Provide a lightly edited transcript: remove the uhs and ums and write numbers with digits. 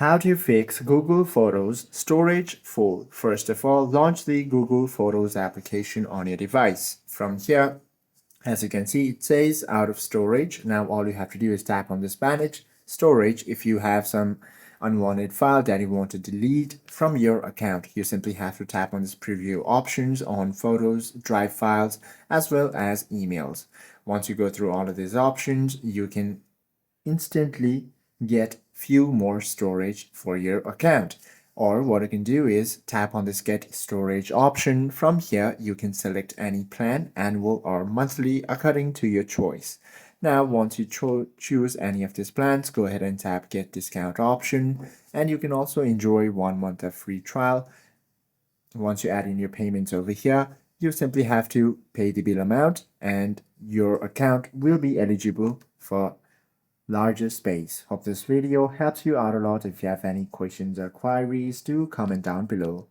How to fix Google Photos storage full. First of all, launch the Google Photos application on your device. From here, as you can see, it says out of storage. Now all you have to do is tap on this manage storage. If you have some unwanted file that you want to delete from your account, you simply have to tap on this preview options on photos, drive files, as well as emails. Once you go through all of these options, you can instantly get few more storage for your account. Or what you can do is tap on this get storage option. From here you can select any plan, annual or monthly, according to your choice. Now once you choose any of these plans, go ahead and tap get discount option, and you can also enjoy 1 month of free trial. Once you add in your payments over here, you simply have to pay the bill amount and your account will be eligible for larger space. Hope this video helps you out a lot. If you have any questions or queries, do comment down below.